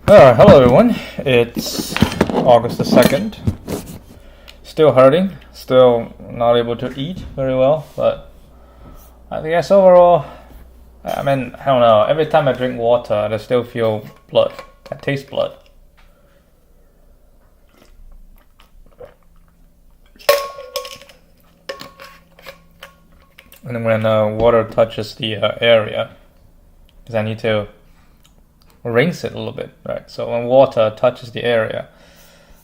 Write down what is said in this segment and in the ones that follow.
Hello everyone, it's August the 2nd. Still hurting, still not able to eat very well, but I guess overall, I don't know, every time I drink water, I still feel blood. I taste blood. And when water touches the area, because I need to rinse it a little bit, right? So when water touches the area,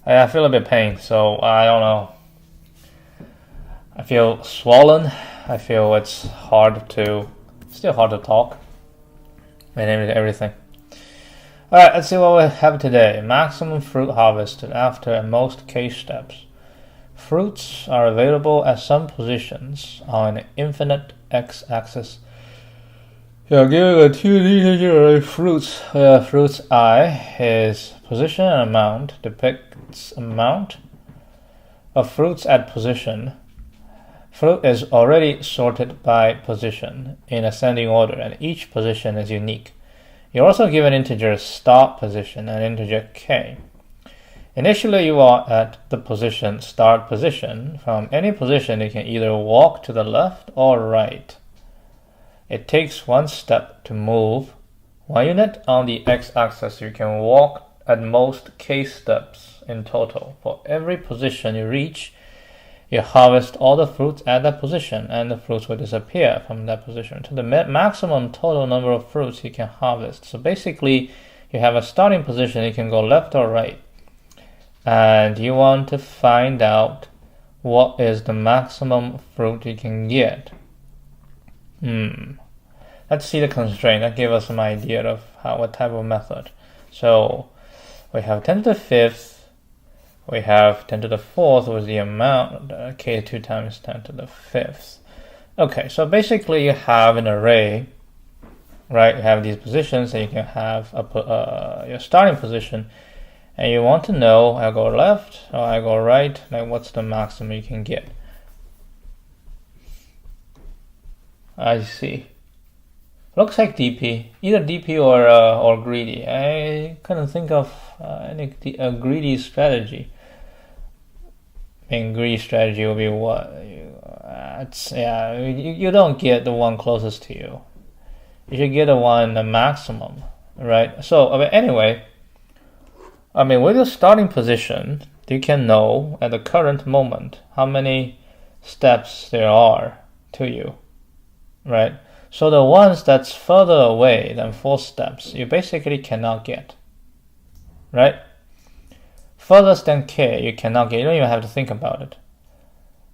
I feel a bit pain, so I don't know. I feel swollen. I feel it's still hard to talk and everything. Alright, let's see what we have today. Maximum fruit harvested after most case steps. Fruits are available at some positions on an infinite x-axis. Given a two-digit array of fruits, fruits I is position and amount depicts amount of fruits at position. Fruit is already sorted by position in ascending order, and each position is unique. You're also given integer start position and integer k. Initially, you are at the position start position. From any position, you can either walk to the left or right. It takes one step to move 1 unit on the x-axis. You can walk at most k steps in total. For every position you reach, you harvest all the fruits at that position, and the fruits will disappear from that position to the maximum total number of fruits you can harvest. So basically, you have a starting position, you can go left or right. And you want to find out what is the maximum fruit you can get. Let's see the constraint. That gives us some idea of what type of method. So we have 10 to the 5th. We have 10 to the 4th with the amount, k2 times 10 to the 5th. Okay, so basically you have an array, right? You have these positions, and you can have your starting position. And you want to know, I go left or I go right, like what's the maximum you can get. I see. Looks like DP, either DP or greedy. I couldn't think of a greedy strategy. Greedy strategy will be what? You don't get the one closest to you. You should get the maximum, right? So anyway, with your starting position, you can know at the current moment how many steps there are to you, right? So the ones that's further away than 4 steps, you basically cannot get, right? Furthest than k, you cannot get. You don't even have to think about it.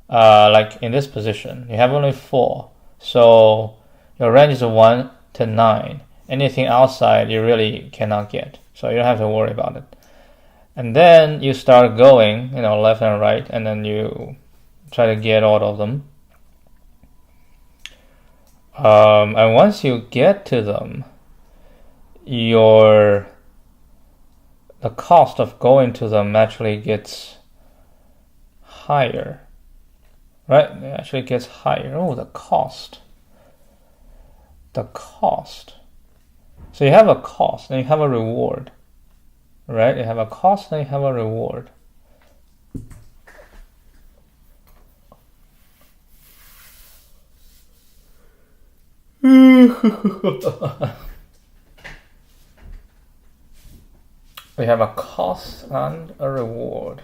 Like in this position, you have only 4. So your range is 1 to 9. Anything outside, you really cannot get. So you don't have to worry about it. And then you start going, left and right, and then you try to get all of them. And once you get to them, the cost of going to them actually gets higher, right? It actually gets higher. Oh, the cost. So you have a cost and you have a reward, right? You have a cost and you have a reward. We have a cost and a reward.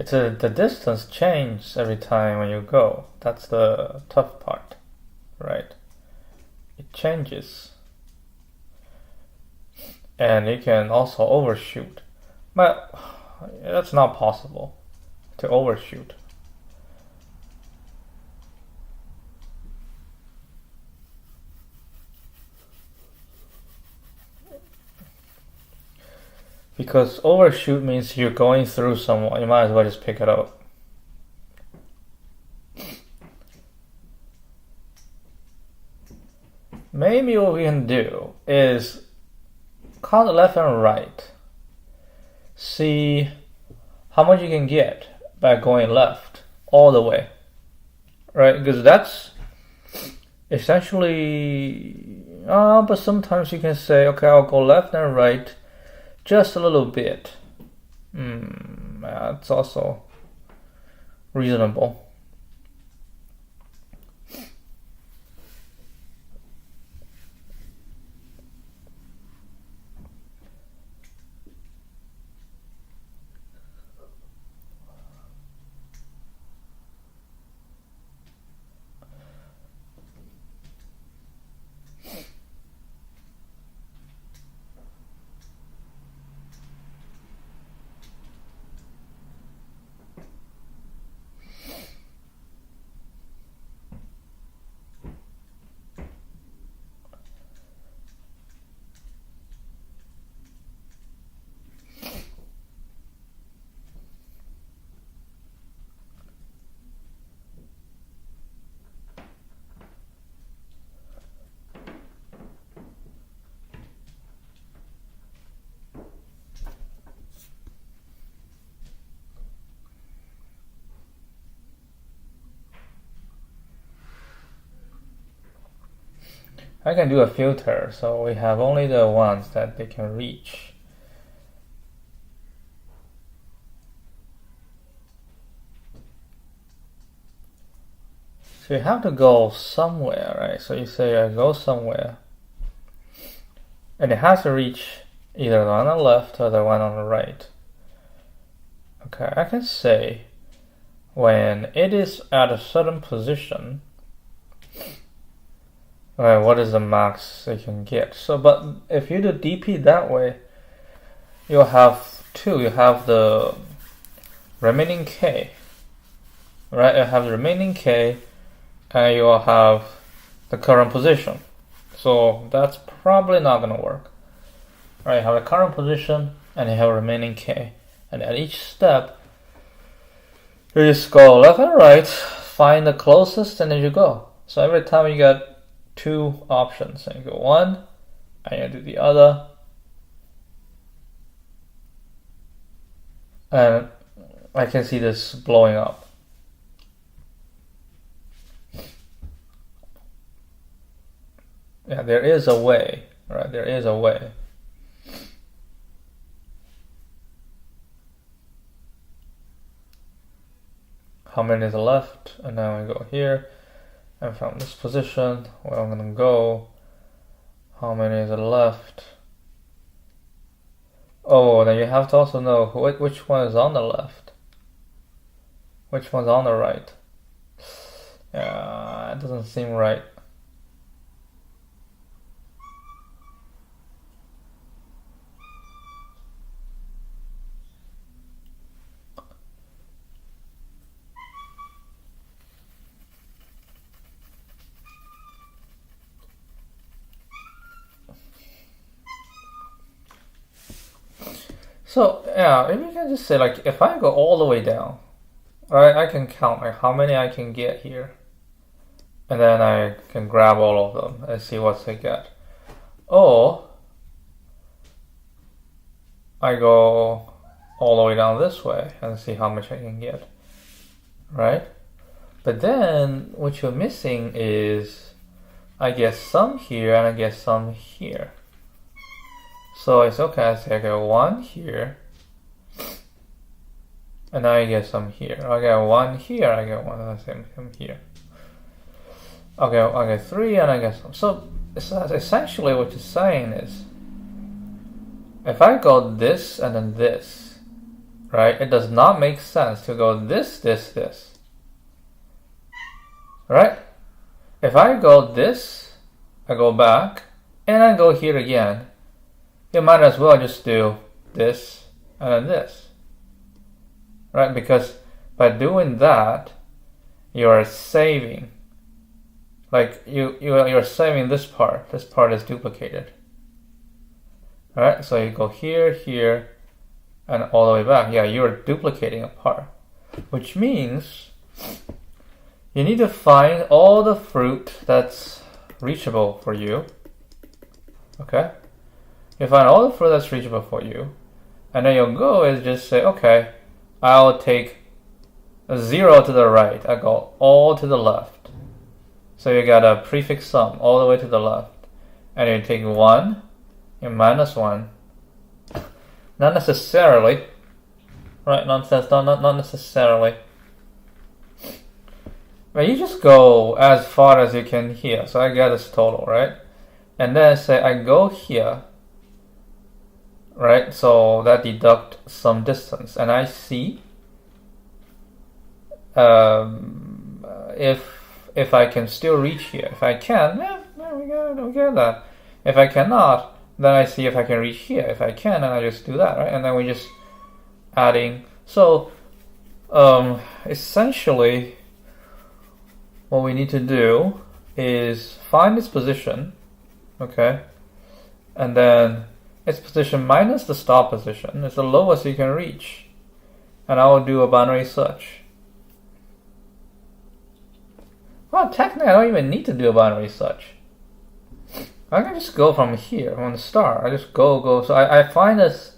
The distance changes every time when you go. That's the tough part, right? It changes. And you can also overshoot. But that's not possible to overshoot. Because overshoot means you're going through someone. You might as well just pick it up. Maybe what we can do is count left and right. See how much you can get by going left all the way. Right? Because that's essentially... but sometimes you can say, okay, I'll go left and right just a little bit. That's also reasonable. I can do a filter, so we have only the ones that they can reach. So you have to go somewhere, right? So you say I go somewhere, and it has to reach either the one on the left or the one on the right. Okay, I can say when it is at a certain position, what is the max you can get? So, but if you do DP that way, you'll have two. You have the remaining K, right? You have the remaining K, and you'll have the current position. So that's probably not going to work. Right? You have the current position, and you have remaining K. And at each step, you just go left and right, find the closest, and then you go. So every time you get two options, and you go one, and you do the other, and I can see this blowing up. Yeah, there is a way, right? There is a way. How many is left? And now we go here. And from this position, where I'm going to go, how many is left? Oh, then you have to also know which one is on the left, which one's on the right. Yeah, it doesn't seem right. So yeah, maybe you can just say like, if I go all the way down, right, I can count like how many I can get here, and then I can grab all of them and see what I get. Or I go all the way down this way and see how much I can get, right? But then what you're missing is I get some here and I get some here. So it's okay, I say I get one here, and now I get some here. I get one here, I get one, and I say here. Okay, I get three, and I get some. So essentially what you're saying is, if I go this and then this, right, it does not make sense to go this, right? If I go this, I go back, and I go here again, you might as well just do this and then this, right? Because by doing that, you are saving. Like you're saving this part. This part is duplicated, right? So you go here, here, and all the way back. Yeah, you're duplicating a part, which means you need to find all the fruit that's reachable for you. Okay? You find all the fruit that's reachable for you, and then your goal is just say, okay, I'll take a 0 to the right. I go all to the left. So you got a prefix sum all the way to the left. And you take 1, you minus 1. Not necessarily. Right, not necessarily. But you just go as far as you can here. So I get this total, right? And then say I go here, right? So that deduct some distance, and I see if I can still reach here. If I can, we get that. If I cannot, then I see if I can reach here. If I can, then I just do that, right? And then we just adding. So essentially, what we need to do is find its position, okay, and then its position minus the start position is the lowest you can reach, and I will do a binary search. Well, technically, I don't even need to do a binary search. I can just go from here, from the start. I just go. So I find this.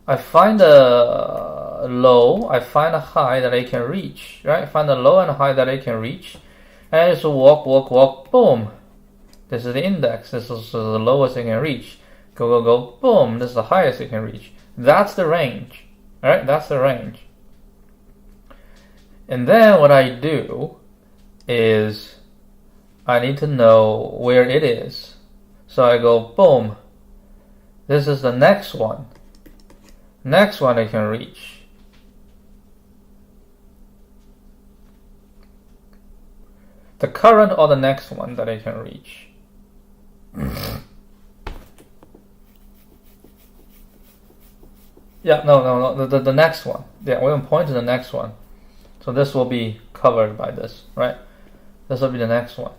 I find a low. I find a high that I can reach. Right? I find a low and a high that I can reach, and I just walk. Boom. This is the index. This is the lowest I can reach. Go. Boom. This is the highest you can reach. That's the range. All right? That's the range. And then what I do is I need to know where it is. So I go, boom. This is the next one. Next one I can reach. The current or the next one that I can reach. Yeah, no, the next one. Yeah, we're going to point to the next one. So this will be covered by this, right? This will be the next one.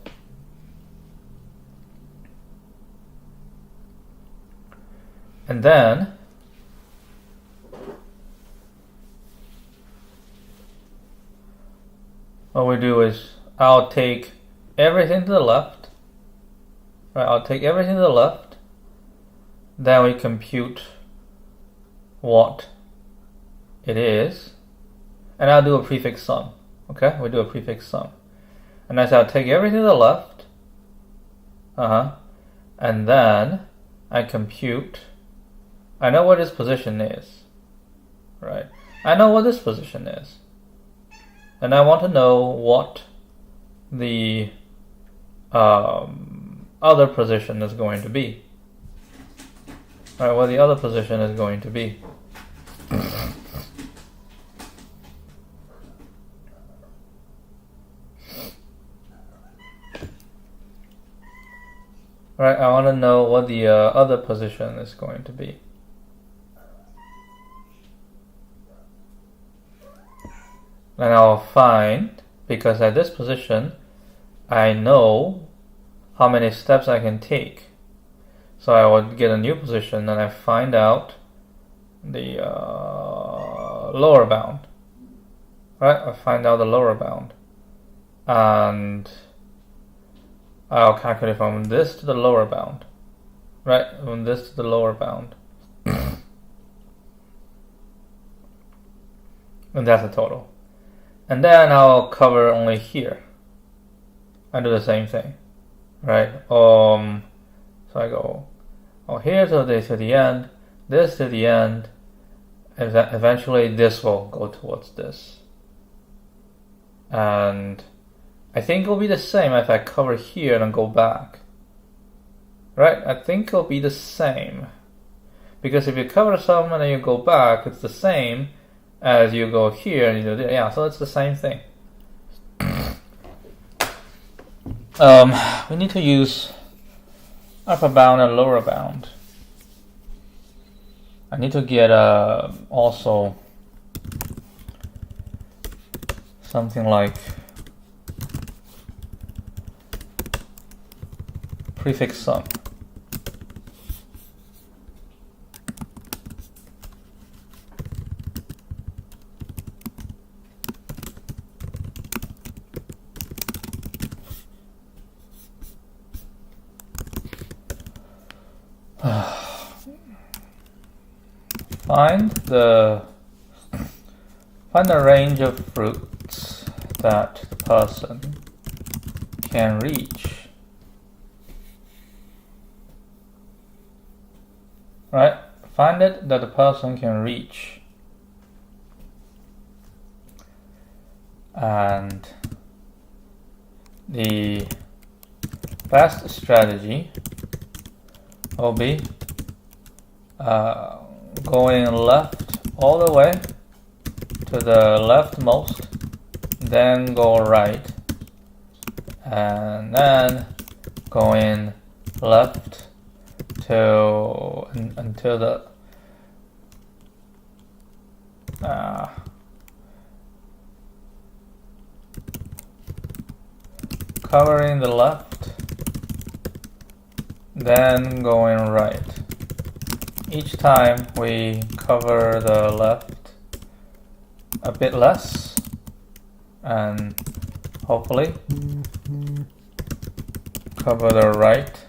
And then what we do is I'll take everything to the left. Right, I'll take everything to the left. Then we compute what it is. And I'll do a prefix sum. Okay? We do a prefix sum. And I say I'll take everything to the left. And then I compute. I know what this position is. Right? I know what this position is. And I want to know what the other position is going to be. Right? What the other position is going to be. Right, I want to know what the other position is going to be. And I'll find, because at this position, I know how many steps I can take. So I would get a new position and I find out the lower bound. Right, I find out the lower bound. And I'll calculate from this to the lower bound. Right? From this to the lower bound. And that's the total. And then I'll cover only here. I do the same thing. Right? So I go here to the end, this to the end, and eventually this will go towards this. And I think it'll be the same if I cover here and go back. Right? I think it'll be the same. Because if you cover some and then you go back, it's the same as you go here and you do this. Yeah, so it's the same thing. We need to use upper bound and lower bound. I need to get also something like prefix sum. Find the range of fruits that the person can reach. Right? Find it that the person can reach. And the best strategy will be going left all the way to the leftmost, then go right, and then going left until the covering the left, then going right. Each time we cover the left a bit less, and hopefully cover the right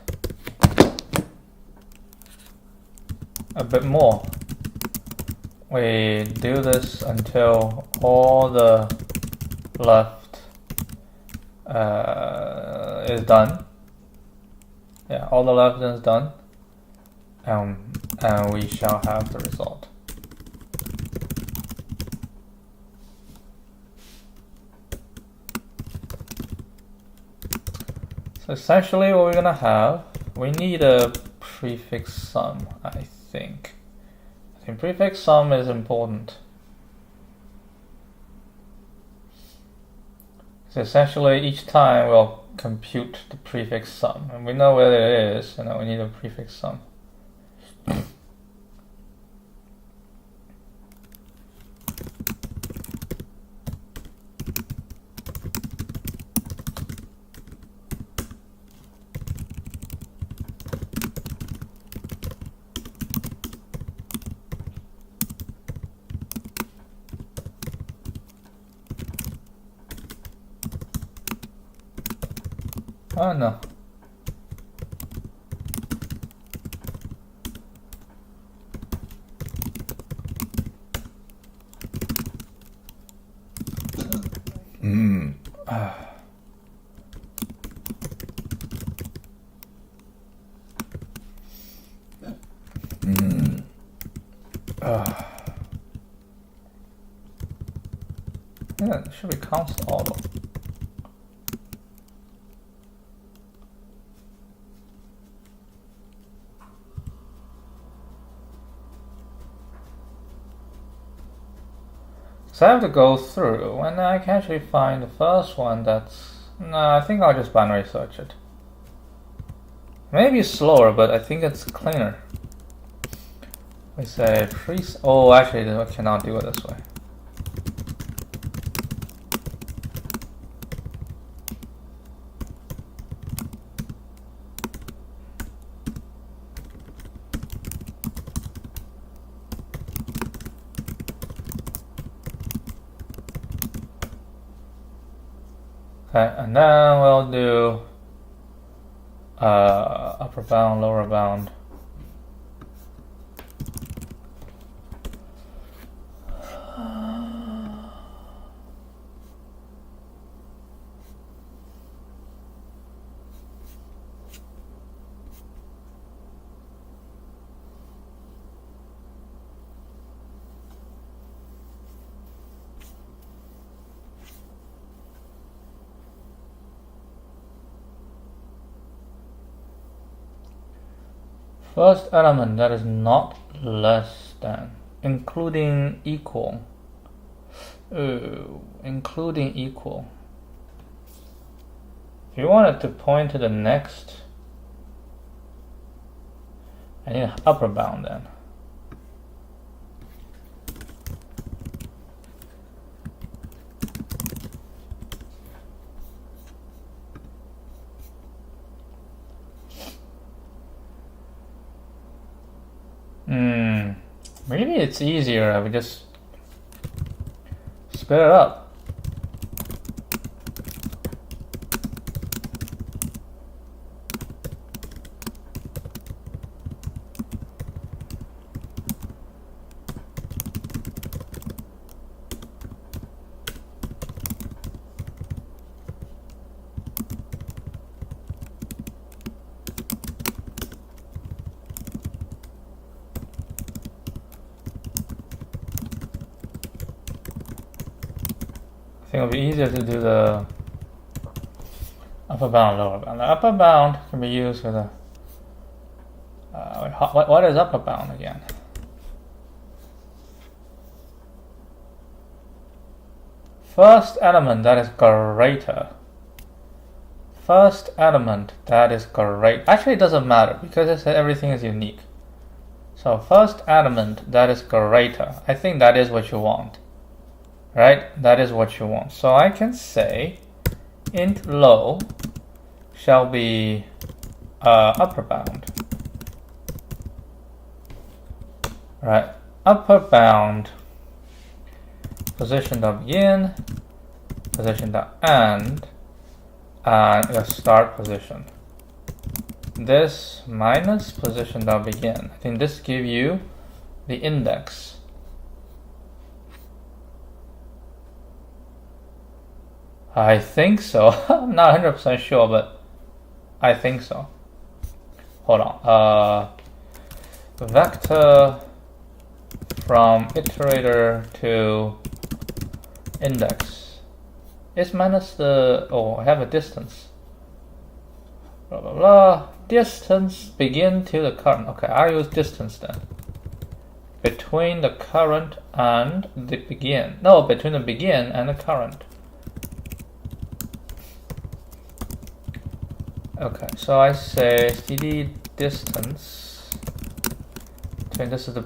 a bit more. We do this until all the left is done. Yeah, all the left is done, and we shall have the result. So essentially what we're gonna have, we need a prefix sum, I think. I think prefix sum is important. So essentially each time we'll compute the prefix sum, and we know where it is, and we need a prefix sum. Oh no. Yeah, it should be const auto. So I have to go through, and I can actually find the first one that's... No, I think I'll just binary search it. Maybe slower, but I think it's cleaner. We say freeze... Oh, actually, I cannot do it this way. Okay, and then we'll do upper bound, lower bound. First element that is not less than, including equal. Including equal. If you want it to point to the next, I need an upper bound then. Maybe it's easier if we just split it up. it'll be easier to do the upper bound, lower bound. The upper bound can be used with a what is upper bound again? First element that is greater. First element that is great. Actually, it doesn't matter because it says everything is unique. So first element that is greater. I think that is what you want, right? That is what you want. So I can say int low shall be upper bound. Right, upper bound position.begin, position.end, and the start position. This minus position.begin. I think this gives you the index. I think so. I'm not 100% sure, but I think so. Hold on. Vector from iterator to index is minus the, I have a distance. Blah, blah, blah. Distance begin to the current. Okay, I'll use distance then. Between the current and the begin. No, between the begin and the current. Okay, so I say std distance. This is the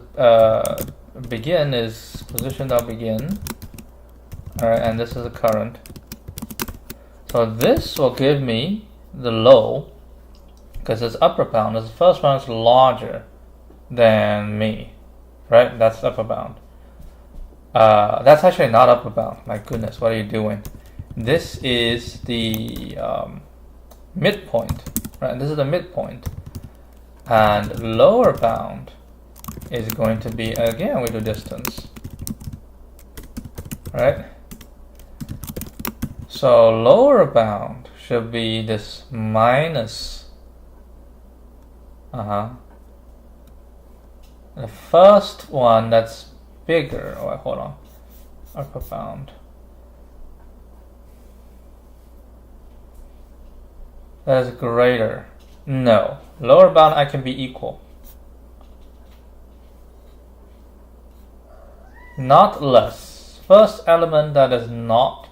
begin is position.begin. Alright, and this is the current. So this will give me the low because it's upper bound. The first one is larger than me. Right? That's upper bound. That's actually not upper bound. My goodness, what are you doing? This is the midpoint. Right? This is the midpoint. And lower bound is going to be, again, we do distance. Right? So lower bound should be this minus. The first one that's bigger. Oh, wait, hold on. Upper bound. That is greater. No. Lower bound I can be equal. Not less. First element that is not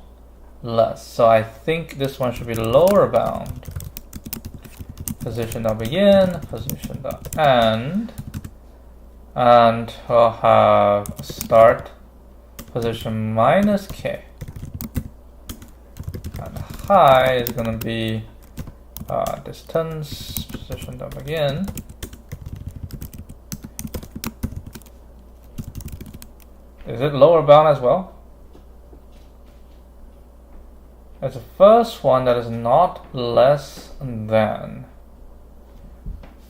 less. So I think this one should be lower bound. Position.begin, position.end, and we'll have start position minus k. And high is going to be distance, position.begin. Is it lower bound as well? It's the first one that is not less than.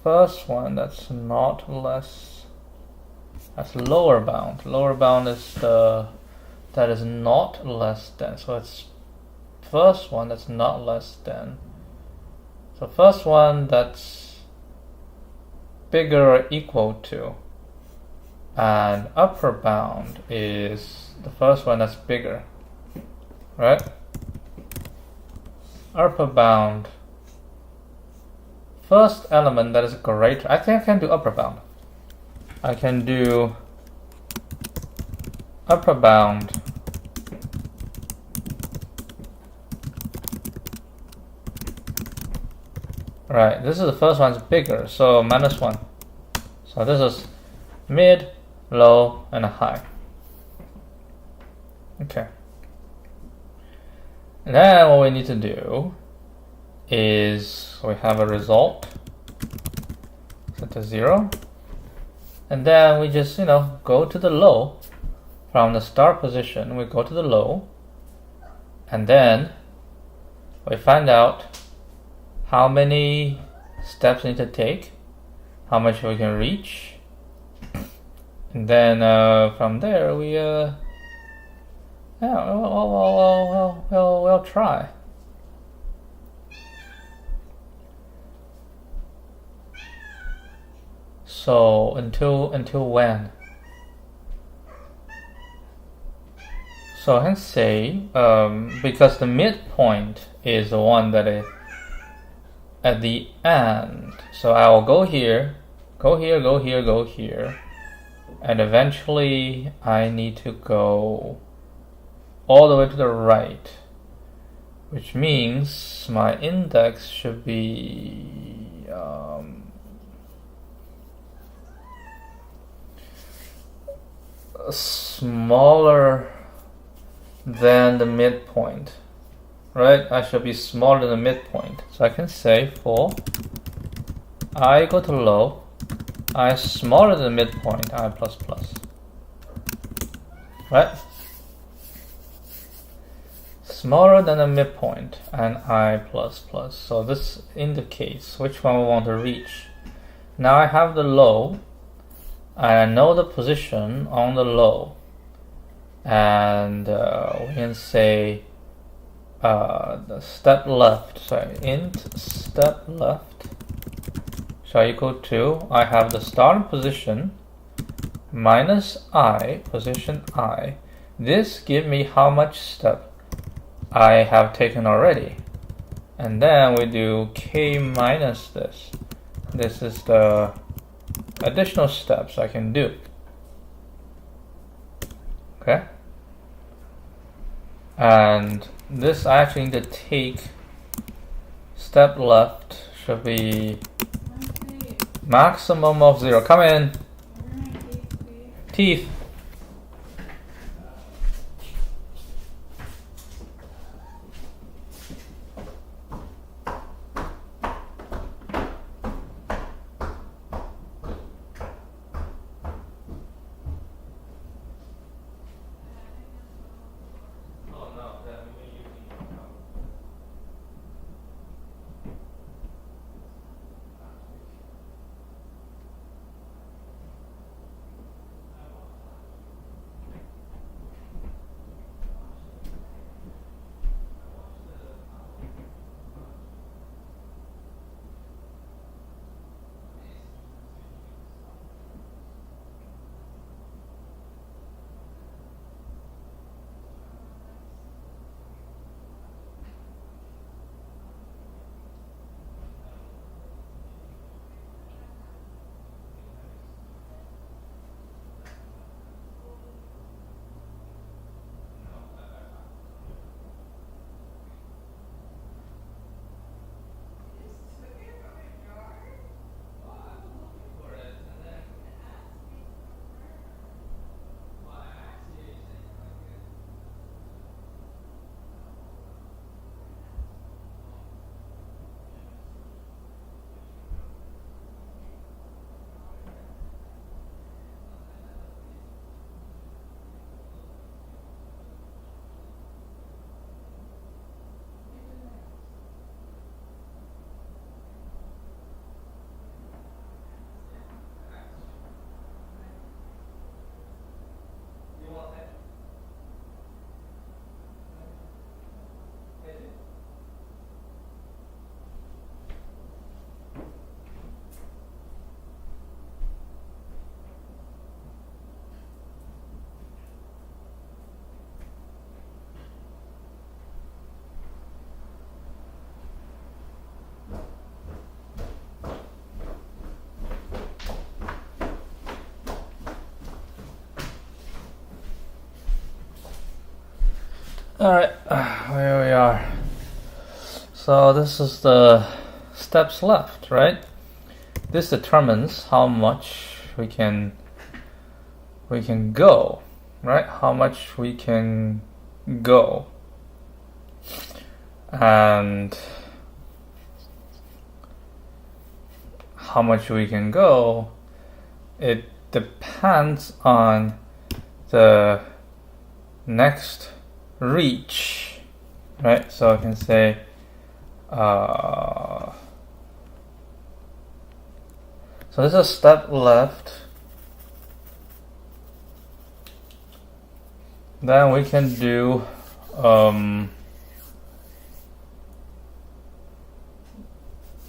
First one that's not less. That's lower bound. Lower bound is the that is not less than. So it's first one that's not less than. So first one that's bigger or equal to. And upper bound is the first one that's bigger. Right? Upper bound. First element that is greater. I think I can do upper bound. I can do upper bound right, this is the first one's bigger, so minus 1. So this is mid, low, and a high. Okay. And then what we need to do is we have a result set to 0, and then we just go to the low from the start position. We go to the low, and then we find out how many steps we need to take, how much we can reach, and then from there we we'll try. So until when? So I can say, because the midpoint is the one that is at the end, so I will go here, go here, go here, go here, and eventually I need to go all the way to the right, which means my index should be smaller than the midpoint, right? I should be smaller than the midpoint. So I can say for I go to low, I smaller than the midpoint, I plus plus, right? Smaller than the midpoint and I plus plus. So this indicates which one we want to reach. Now I have the low, and I know the position on the low, and we can say the step left, sorry, int step left shall equal to, I have the starting position minus I, position I. This gives me how much step I have taken already, and then we do k minus this. This is the additional steps I can do. Okay, and this I actually need to take step left should be maximum of 0. Come in. Teeth. Alright, here we are. So this is the steps left, right? This determines how much we can go, right? How much we can go. And how much we can go, it depends on the next reach, right? So I can say so this is a step left. Then we can do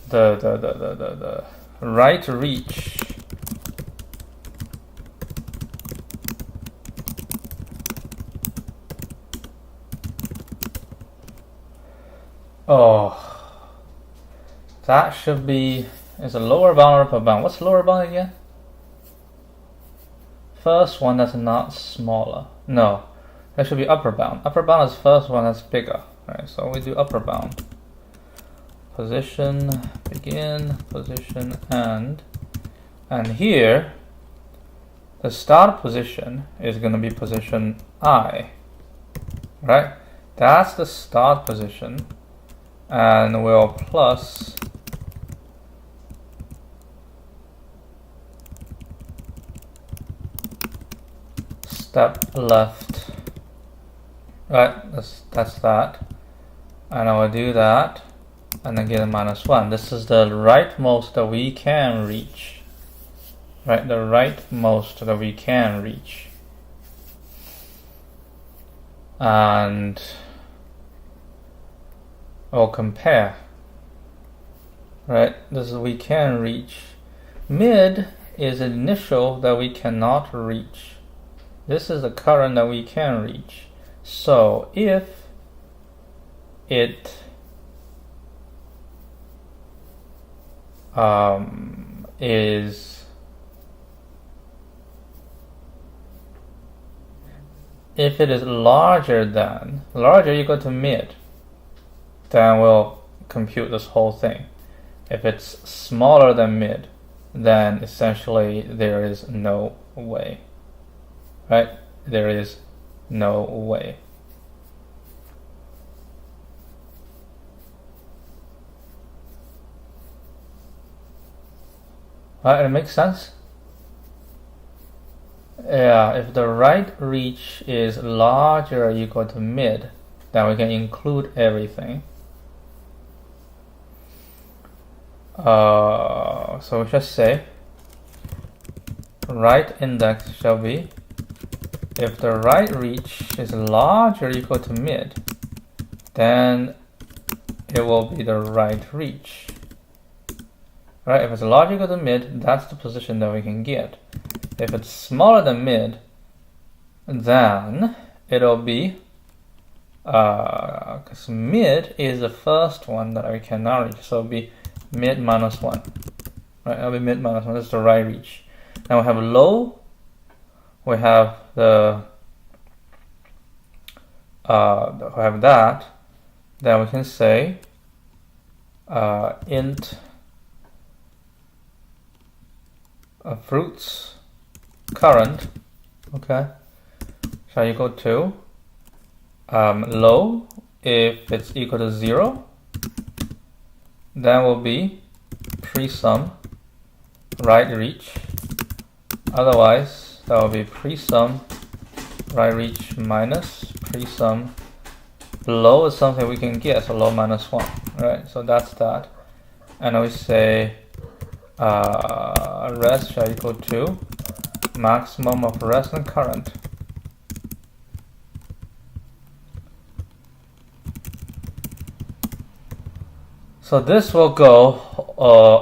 the right reach. Oh, that should be, is a lower bound or upper bound? What's lower bound again? First one that's not smaller. No, that should be upper bound. Upper bound is first one that's bigger. Right, so we do upper bound. Position, begin, position, and here, the start position is going to be position I, right? That's the start position, and we'll plus step left, right? That's that, and I will do that, and then get a -1. This is the rightmost that we can reach. Right, the rightmost that we can reach. And we'll compare. Right, this is we can reach. Mid is initial that we cannot reach. This is the current that we can reach. So if it is, if it is larger equal to mid, then we'll compute this whole thing. If it's smaller than mid, then essentially there is no way. Right? There is no way. Right, it makes sense? Yeah, if the right reach is larger or equal to mid, then we can include everything. So we just say right index shall be, if the right reach is larger or equal to mid, then it will be the right reach. Right, if it's larger or equal to mid, that's the position that we can get. If it's smaller than mid, then it'll be, because mid is the first one that we cannot reach, so it'll be mid -1. Right, it'll be mid -1, that's the right reach. Now we have low, we have the, we have that, then we can say int fruits current, okay, shall equal to low. If it's equal to 0, then will be pre-sum right reach. Otherwise, that will be pre-sum right reach minus pre-sum low is something we can get, so low -1. Right, so that's that. And we say rest shall equal to maximum of rest and current. So this will go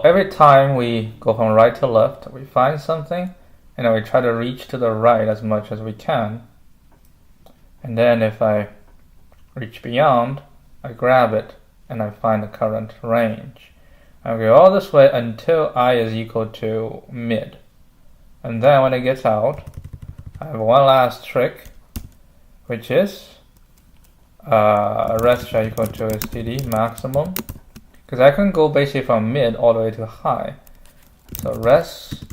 every time we go from right to left, we find something, and then we try to reach to the right as much as we can. And then if I reach beyond, I grab it and I find the current range. I go all this way until I is equal to mid. And then when it gets out, I have one last trick, which is rest shall equal to std maximum. Because I can go basically from mid all the way to high. So rest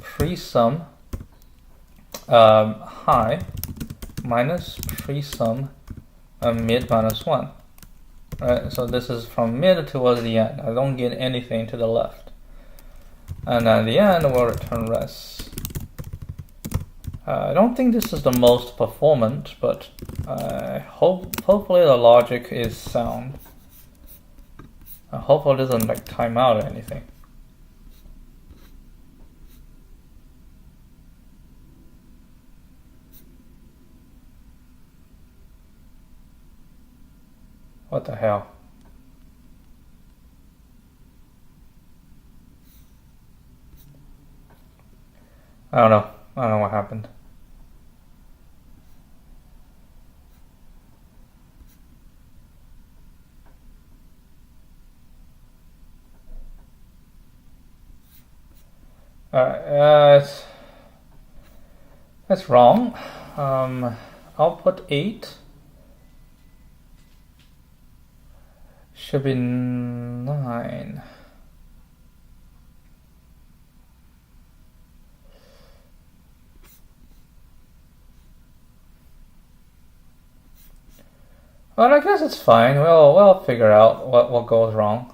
pre-sum high minus pre-sum mid -1. Right, so this is from mid towards the end. I don't get anything to the left. And at the end, we'll return rest. I don't think this is the most performant, but hopefully the logic is sound. Hopefully it doesn't like time out or anything. What the hell? I don't know. I don't know what happened. Alright, that's wrong. Output 8 should be 9. Well, I guess it's fine. We'll figure out what goes wrong.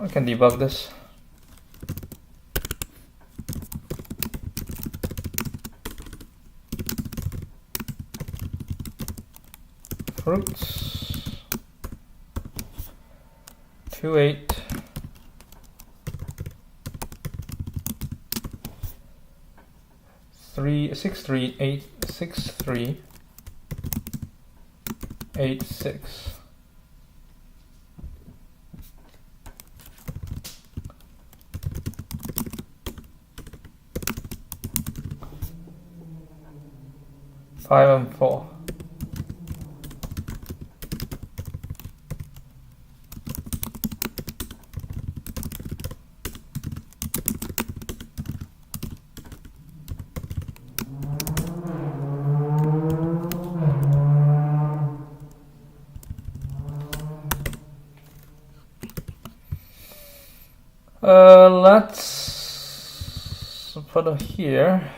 I can debug this. Fruits 2 8 3 6 3 8 6 3 8 6. Five and 4. Let's put it here.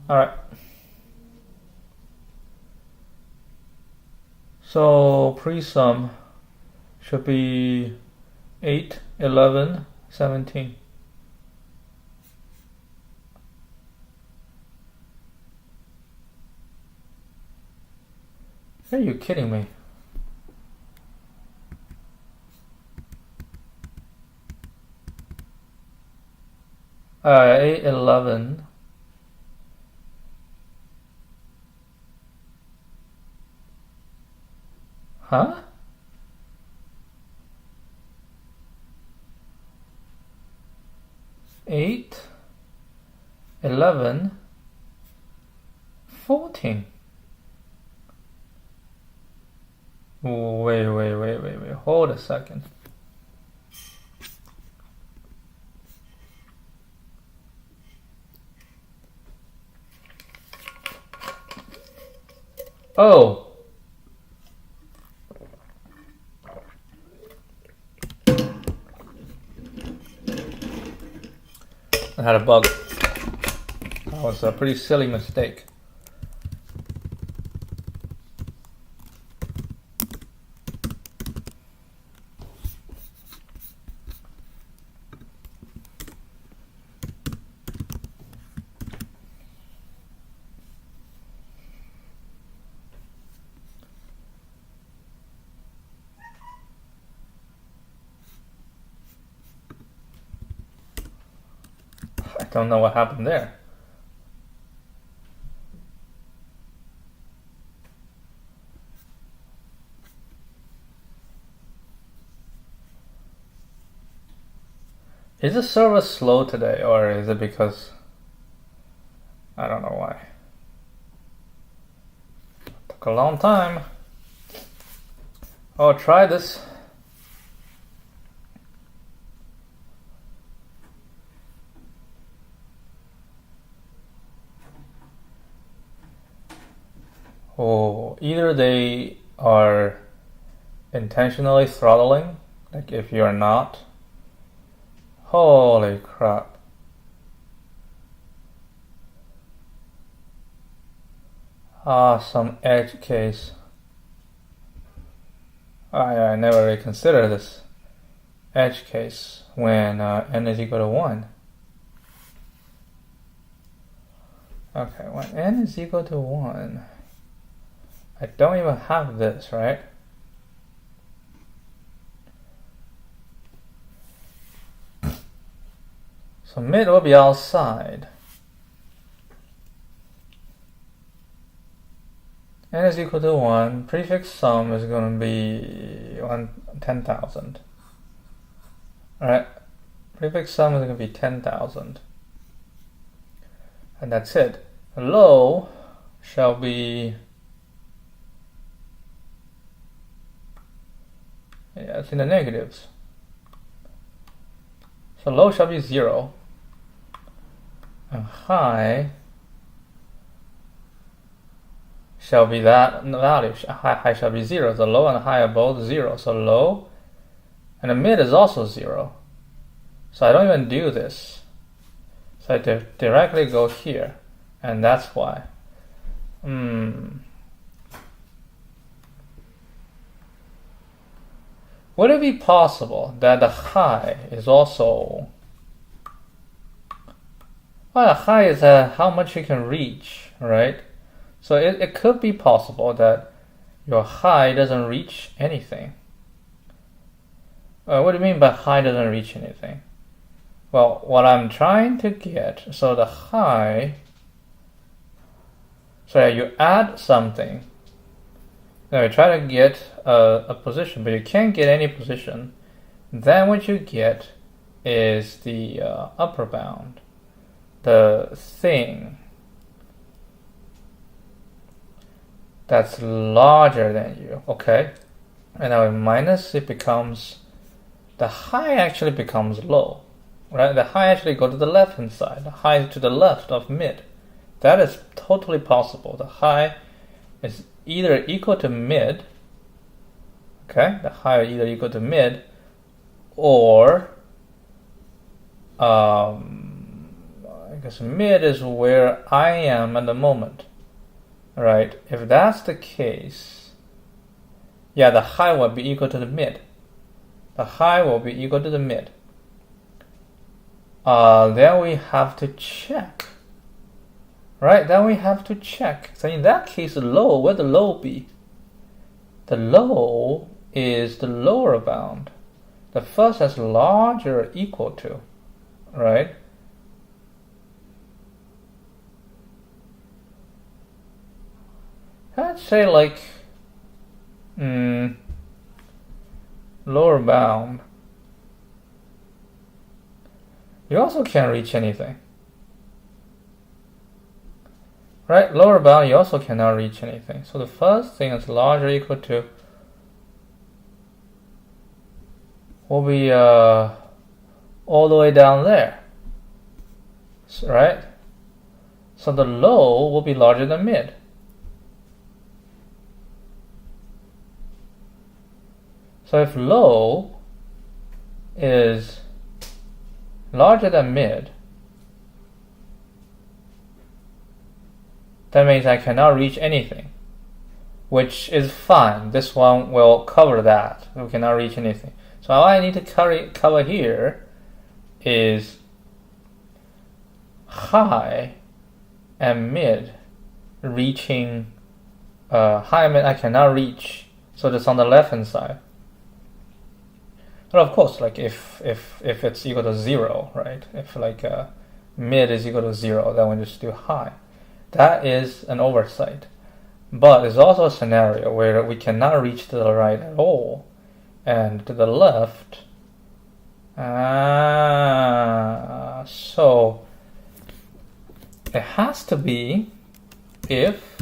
All right. So pre-sum should be 8, 11, 17. Are you kidding me? Alright, 8, 11. Huh? Eight, 11, 14. Wait, hold a second. Oh. I had a bug. That was a pretty silly mistake. I don't know what happened there. Is the server slow today, or is it because I don't know why? Took a long time. Oh, try this. Oh, either they are intentionally throttling, like if you're not. Holy crap. Some edge case. I never really considered this edge case when n is equal to 1. Okay, when n is equal to 1, I don't even have this, right? So mid will be outside. N is equal to 1. Prefix sum is going to be 10,000. Alright. Prefix sum is going to be 10,000. and that's it. Low shall be, yeah, it's in the negatives. So low shall be 0, and high shall be that value. High shall be 0. The low and high are both 0. So low and the mid is also 0. So I don't even do this. So I directly go here, and that's why. Would it be possible that the high is also, well, the high is how much you can reach, right? So it could be possible that your high doesn't reach anything. What do you mean by high doesn't reach anything? Well, what I'm trying to get, so the high, so you add something. Now you try to get a position, but you can't get any position. Then what you get is the upper bound, the thing that's larger than you, okay? And now in minus, it becomes, the high actually becomes low, right? The high actually go to the left hand side, the high to the left of mid. That is totally possible. The high is either equal to mid, okay? The high is either equal to mid, or I guess mid is where I am at the moment. Right, if that's the case, yeah, the high will be equal to the mid. The high will be equal to the mid. Then we have to check. Right, then we have to check. So in that case, the low, where the low be? The low is the lower bound. The first is larger or equal to, right? I'd say like lower bound. You also can't reach anything. Right? Lower bound, you also cannot reach anything. So the first thing is larger or equal to will be all the way down there. Right? So the low will be larger than mid. So if low is larger than mid, that means I cannot reach anything, which is fine. This one will cover that. We cannot reach anything. So all I need to cover here is high and mid reaching. High and mid I cannot reach, so that's on the left hand side. But of course, like if it's equal to 0, right? If like mid is equal to 0, then we just do high. That is an oversight. But there's also a scenario where we cannot reach to the right at all, and to the left. So it has to be if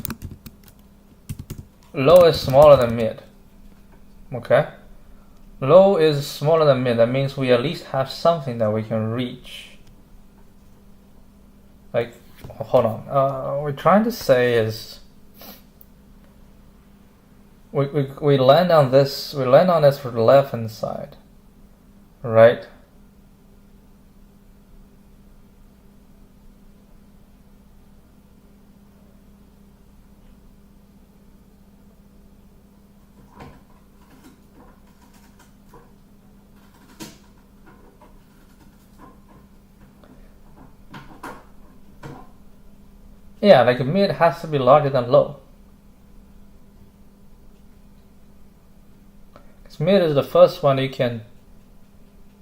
low is smaller than mid. Okay? Low is smaller than mid. That means we at least have something that we can reach. Like, hold on. What we're trying to say is we land on this. We land on this for the left hand side, right? Yeah, like mid has to be larger than low. Because mid is the first one you can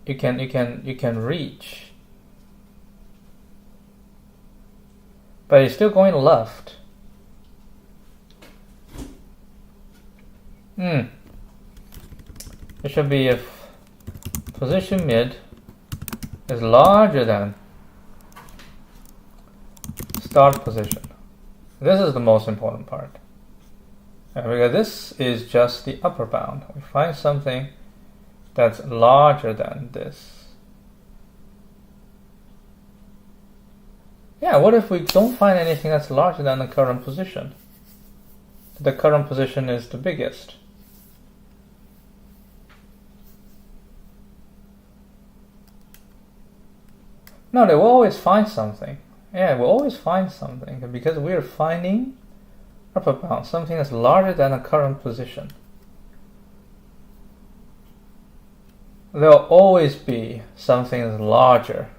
reach. But it's still going left. It should be if position mid is larger than start position. This is the most important part. Because this is just the upper bound. We find something that's larger than this. Yeah, what if we don't find anything that's larger than the current position? The current position is the biggest. No, they will always find something. Yeah, we'll always find something because we're finding upper bound, something that's larger than the current position. There'll always be something that's larger.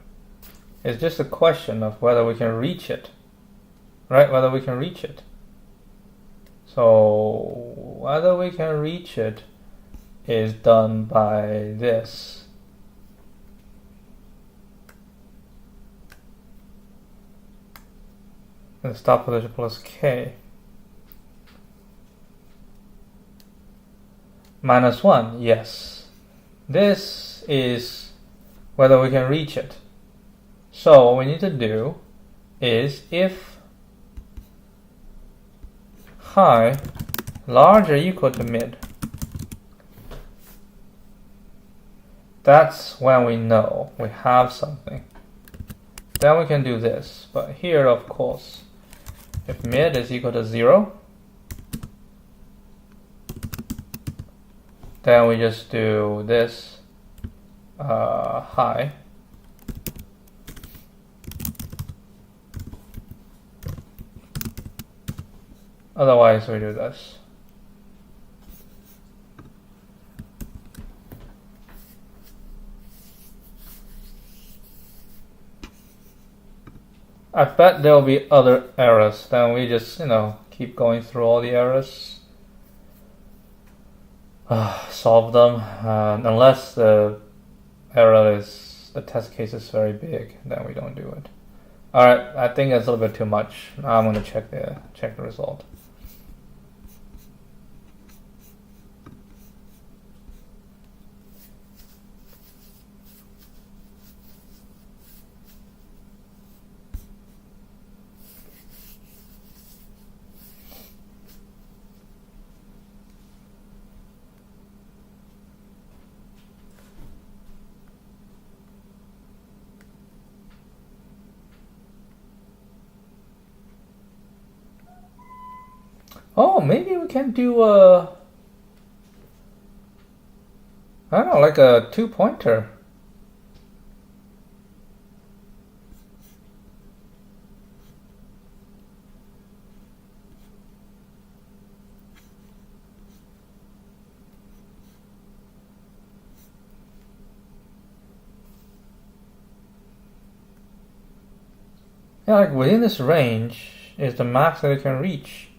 It's just a question of whether we can reach it, right? Whether we can reach it. So whether we can reach it is done by this. The start position plus k. Minus 1, yes. This is whether we can reach it. So what we need to do is if high larger equal to mid, that's when we know we have something. Then we can do this. But here, of course, if mid is equal to 0, then we just do this high. Otherwise, we do this. I bet there will be other errors. Then we just, keep going through all the errors, solve them. Unless the test case is very big, then we don't do it. All right, I think it's a little bit too much. Now I'm going to check the result. Oh, maybe we can do I don't know, like a 2-pointer. Yeah, like within this range is the max that it can reach.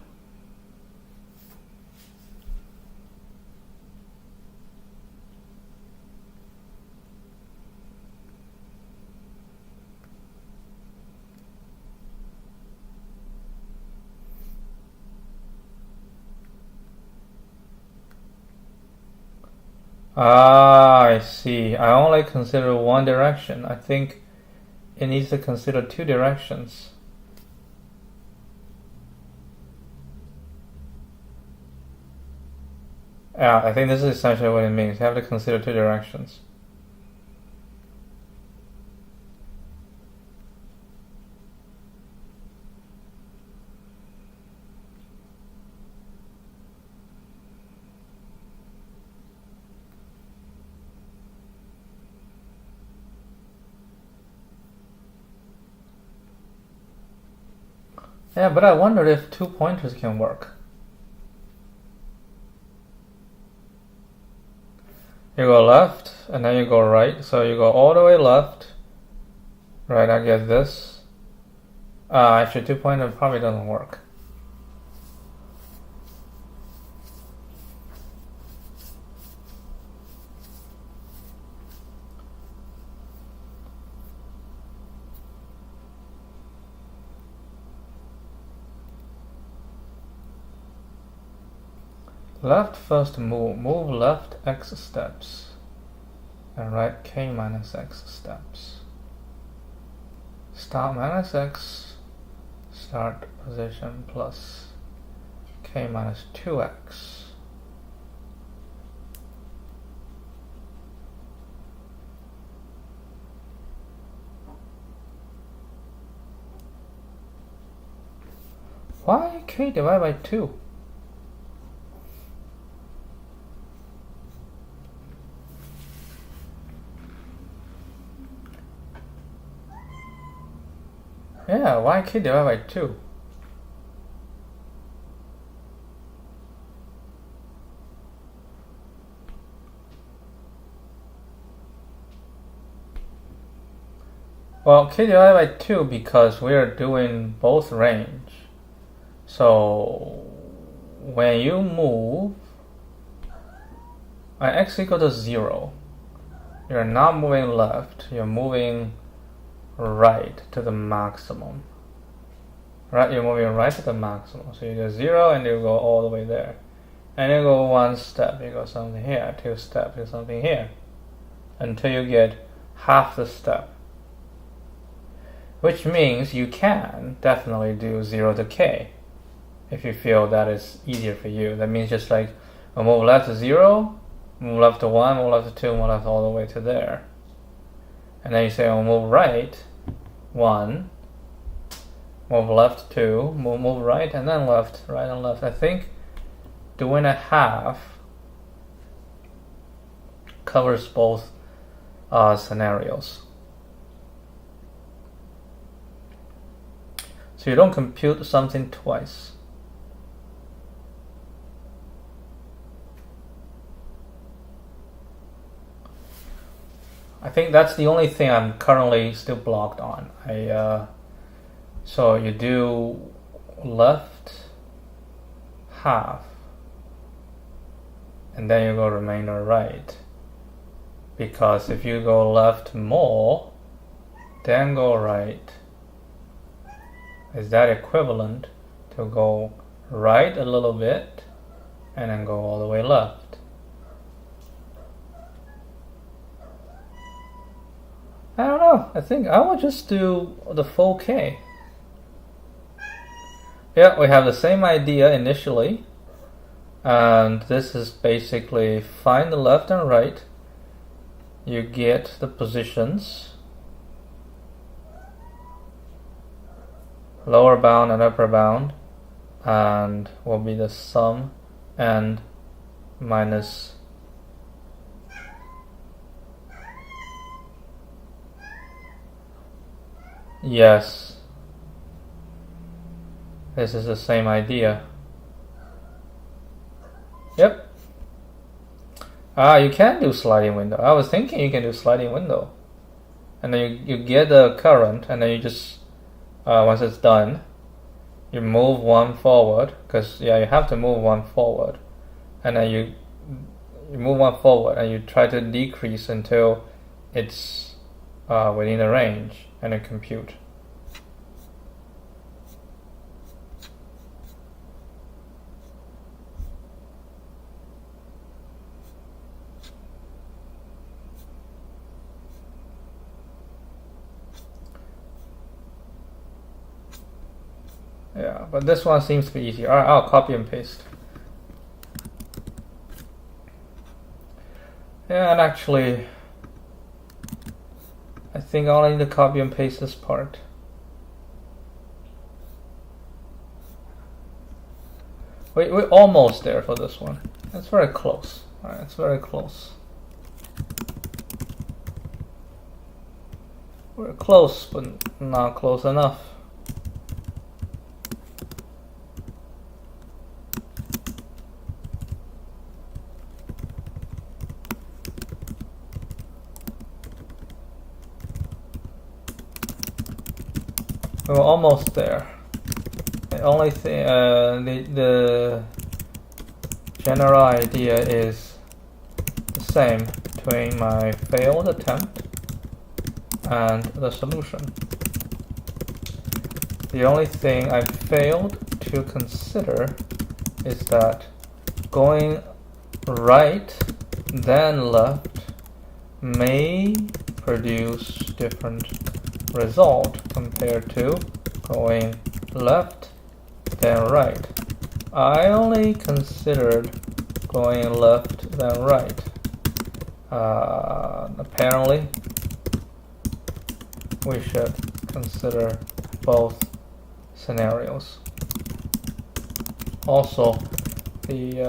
Ah, I see. I only consider one direction. I think it needs to consider 2 directions. Yeah, I think this is essentially what it means. You have to consider 2 directions. Yeah, but I wonder if 2 pointers can work. You go left, and then you go right. So you go all the way left. Right, I get this. Actually, 2-pointer probably doesn't work. Left first move left x steps, and right k minus x steps. Start minus x, start position plus k minus 2x. Why k divided by 2? Yeah, why k divided by 2? Well, k divided by 2 because we're doing both range. So when you move at x equal to 0, you're not moving left, you're moving right to the maximum. Right, you're moving right to the maximum. So you do 0 and you go all the way there. And you go one step, you go something here, 2 steps, you go something here. Until you get half the step. Which means you can definitely do 0 to k. If you feel that is easier for you. That means just like move left to 0, move left to 1, move left to 2, move left all the way to there. And then you say, oh, move right 1, move left 2, move right, and then left, right and left. I think doing a half covers both scenarios. So you don't compute something twice. I think that's the only thing I'm currently still blocked on. So you do left half, and then you go remainder right. Because if you go left more, then go right, is that equivalent to go right a little bit, and then go all the way left? I don't know. I think I will just do the full k. Yeah, we have the same idea initially. And this is basically find the left and right. You get the positions. Lower bound and upper bound. And will be the sum and minus . Yes, this is the same idea. Yep. You can do sliding window. I was thinking you can do sliding window. And then you get the current, and then you just, once it's done, you move one forward, because you have to move one forward. And then you move one forward, and you try to decrease until it's within the range. And then compute. Yeah, but this one seems to be easier. Alright, I'll copy and paste. Yeah, and actually, I think I'll need to copy and paste this part. We're almost there for this one. It's very close. Alright, it's very close. We're close, but not close enough. We're almost there. The only thing, the general idea is the same between my failed attempt and the solution. The only thing I failed to consider is that going right then left may produce different result compared to going left then right. I only considered going left then right. Apparently, we should consider both scenarios. Also, the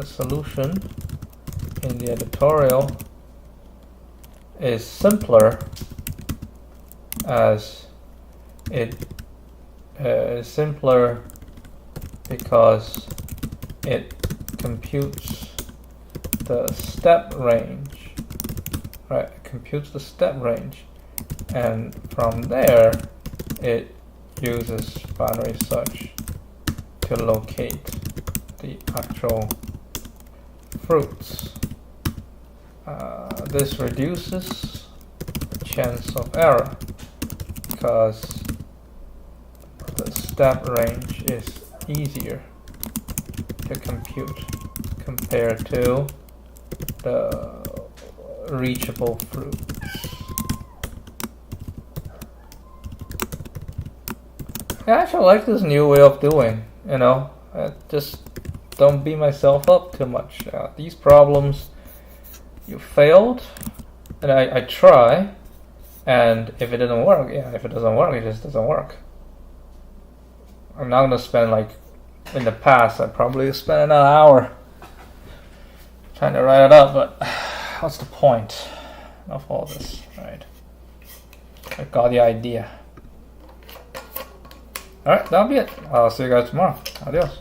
solution in the editorial is simpler, as it is simpler because it computes the step range, right? It computes the step range, and from there it uses binary search to locate the actual fruits. This reduces the chance of error because the step range is easier to compute compared to the reachable fruits. I actually like this new way of doing, you know. I just don't beat myself up too much. These problems, you failed, and I try, and if it doesn't work, if it doesn't work, it just doesn't work. I'm not gonna spend, like in the past, I probably spent an hour trying to write it up, but what's the point of all this, right? I got the idea. Alright, that'll be it. I'll see you guys tomorrow. Adios.